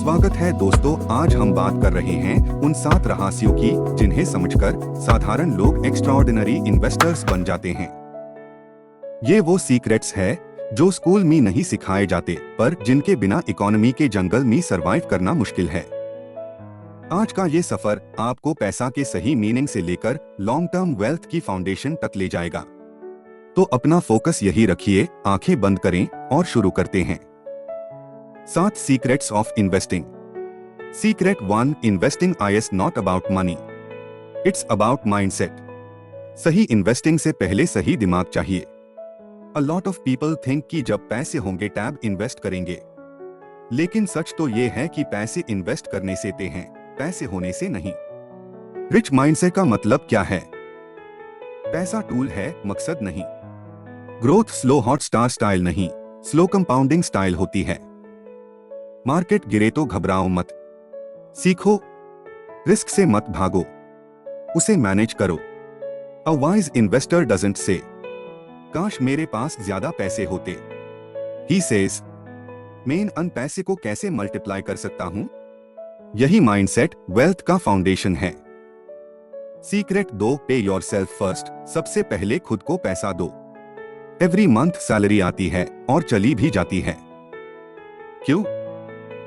स्वागत है दोस्तों, आज हम बात कर रहे हैं उन 7 रहस्यों की जिन्हें समझकर साधारण लोग एक्स्ट्राऑर्डिनरी इन्वेस्टर्स बन जाते हैं। ये वो सीक्रेट्स है जो स्कूल में नहीं सिखाए जाते, पर जिनके बिना इकोनॉमी के जंगल में सरवाइव करना मुश्किल है। आज का ये सफर आपको पैसा के सही मीनिंग से लेकर लॉन्ग टर्म वेल्थ की फाउंडेशन तक ले जाएगा। तो अपना फोकस यही रखिए, आंखें बंद करें और शुरू करते हैं। 7 secrets of investing. Secret 1, investing is not about money, it's about mindset. सही इन्वेस्टिंग से पहले सही दिमाग चाहिए। A lot of people think कि जब पैसे होंगे टैब इन्वेस्ट करेंगे, लेकिन सच तो ये है कि पैसे इन्वेस्ट करने से ते हैं, पैसे होने से नहीं। रिच माइंडसेट का मतलब क्या है? पैसा टूल है, मकसद नहीं। Growth slow hot star style नहीं, स्लो कंपाउंडिंग स्टाइल होती है। मार्केट गिरे तो घबराओ मत, सीखो, रिस्क से मत भागो, उसे मैनेज करो। A wise investor doesn't say काश मेरे पास ज्यादा पैसे होते, ही सेज मैं अन पैसे को कैसे मल्टीप्लाई कर सकता हूं। यही माइंडसेट वेल्थ का फाउंडेशन है। सीक्रेट 2, पे योरसेल्फ फर्स्ट। सबसे पहले खुद को पैसा दो। एवरी मंथ सैलरी आती है और चली भी जाती है। क्यों?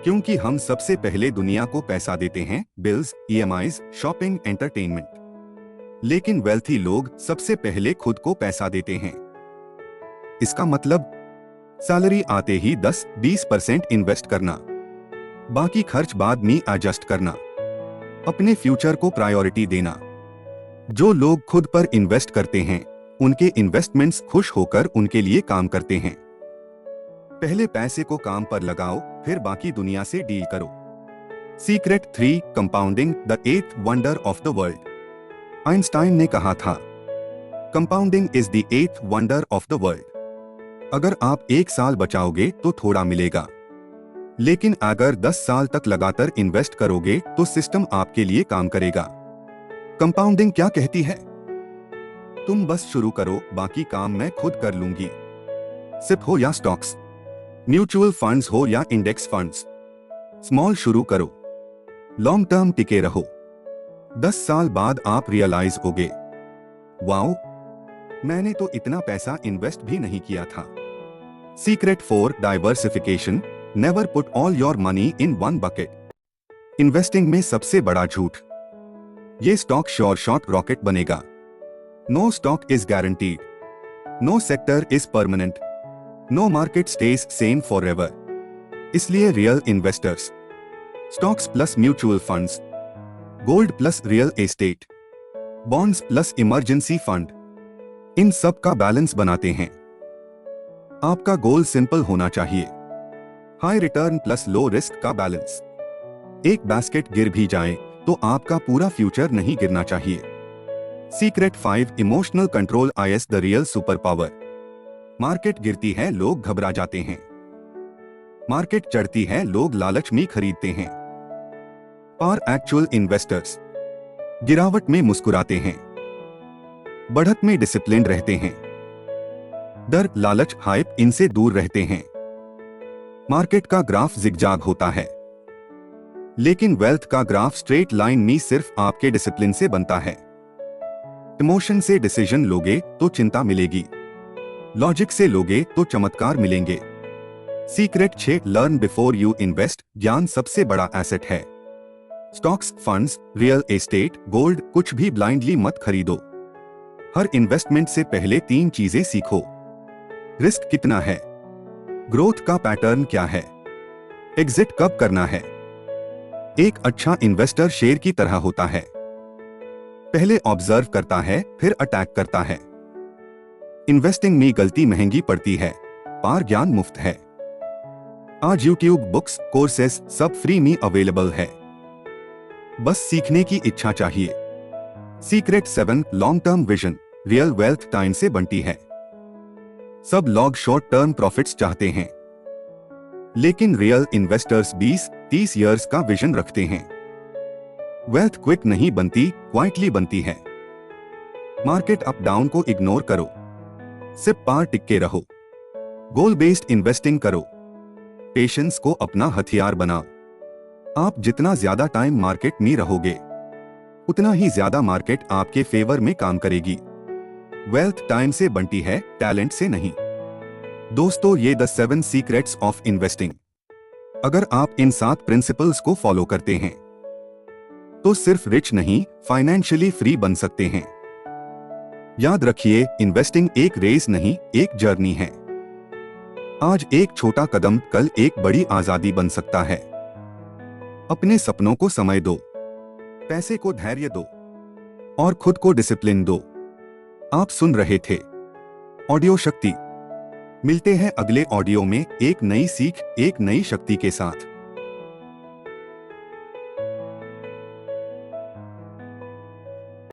क्योंकि हम सबसे पहले दुनिया को पैसा देते हैं, बिल्स, ईएमआईज, शॉपिंग, एंटरटेनमेंट। लेकिन वेल्थी लोग सबसे पहले खुद को पैसा देते हैं। इसका मतलब सैलरी आते ही 10-20% इन्वेस्ट करना, बाकी खर्च बाद में एडजस्ट करना, अपने फ्यूचर को प्रायोरिटी देना। जो लोग खुद पर इन्वेस्ट करते हैं, उनके इन्वेस्टमेंट्स खुश होकर उनके लिए काम करते हैं। पहले पैसे को काम पर लगाओ, फिर बाकी दुनिया से डील करो। Secret 3, compounding, the 8th wonder of the world. Einstein ने कहा था, compounding is the 8th wonder of the world. अगर आप 1 साल बचाओगे तो थोड़ा मिलेगा, लेकिन अगर 10 साल तक लगातार इन्वेस्ट करोगे तो सिस्टम आपके लिए काम करेगा। कंपाउंडिंग क्या कहती है? तुम बस शुरू करो, बाकी काम मैं खुद कर लूंगी। सिप हो या स्टॉक्स, म्यूचुअल फंड्स हो या इंडेक्स फंड्स, स्मॉल शुरू करो, लॉन्ग टर्म टिके रहो। 10 साल बाद आप रियलाइज होगे, वाओ, मैंने तो इतना पैसा इन्वेस्ट भी नहीं किया था। Secret 4, diversification. Never put all your money in one bucket. Investing में सबसे बड़ा झूठ, ये स्टॉक श्योर शॉट रॉकेट बनेगा। No stock is guaranteed, no sector is permanent, no market stage same forever. इसलिए real investors, stocks plus mutual funds, gold plus real estate, bonds plus emergency fund, इन सब का balance बनाते हैं। आपका goal simple होना चाहिए, high return plus low risk का बैलेंस। एक बास्केट गिर भी जाए तो आपका पूरा फ्यूचर नहीं गिरना चाहिए। Secret 5, emotional control is the real super power. Market गिरती है, लोग घबरा जाते हैं। मार्केट चढ़ती है, लोग लालच में खरीदते हैं। पर एक्चुअल इन्वेस्टर्स गिरावट में मुस्कुराते हैं, बढ़त में डिसिप्लिन रहते हैं, डर, लालच, हाइप इनसे दूर रहते हैं। मार्केट का ग्राफ जिगजाग होता है, लेकिन वेल्थ का ग्राफ स्ट्रेट लाइन में सिर्फ आपके डिसिप्लिन से बनता है। इमोशन से डिसीजन लोगे तो चिंता मिलेगी, लॉजिक से लोगे तो चमत्कार मिलेंगे। Secret 6, learn before you invest. ज्ञान सबसे बड़ा एसेट है। Stocks, funds, real estate, gold, कुछ भी ब्लाइंडली मत खरीदो। हर इन्वेस्टमेंट से पहले 3 चीजें सीखो। रिस्क कितना है, ग्रोथ का पैटर्न क्या है, एग्जिट कब करना है। एक अच्छा इन्वेस्टर शेर की तरह होता है, पहले ऑब्जर्व करता है, फिर अटैक करता है। इन्वेस्टिंग में गलती महंगी पड़ती है, पर ज्ञान मुफ्त है। आज यूट्यूब, बुक्स, कोर्सेस सब फ्री में अवेलेबल है, बस सीखने की इच्छा चाहिए। Secret 7, long term vision. Real wealth time से बनती है। सब लोग शॉर्ट टर्म प्रॉफिट्स चाहते हैं, लेकिन रियल इन्वेस्टर्स 20-30 इयर्स का विजन रखते हैं। वेल्थ क्विक नहीं बनती, क्वाइटली बनती है। मार्केट अप डाउन को इग्नोर करो, सिर्फ पार टिके रहो। गोल बेस्ड इन्वेस्टिंग करो, पेशेंस को अपना हथियार बनाओ। आप जितना ज्यादा टाइम मार्केट में रहोगे, उतना ही ज्यादा मार्केट आपके फेवर में काम करेगी। वेल्थ टाइम से बनती है, टैलेंट से नहीं। दोस्तों, ये द 7 सीक्रेट्स ऑफ इन्वेस्टिंग। अगर आप इन 7 प्रिंसिपल्स को फॉलो करते हैं तो सिर्फ रिच नहीं, फाइनेंशियली फ्री बन सकते हैं। याद रखिए, इन्वेस्टिंग एक रेस नहीं, एक जर्नी है। आज एक छोटा कदम कल एक बड़ी आजादी बन सकता है। अपने सपनों को समय दो, पैसे को धैर्य दो और खुद को डिसिप्लिन दो। आप सुन रहे थे ऑडियो शक्ति। मिलते हैं अगले ऑडियो में एक नई सीख, एक नई शक्ति के साथ।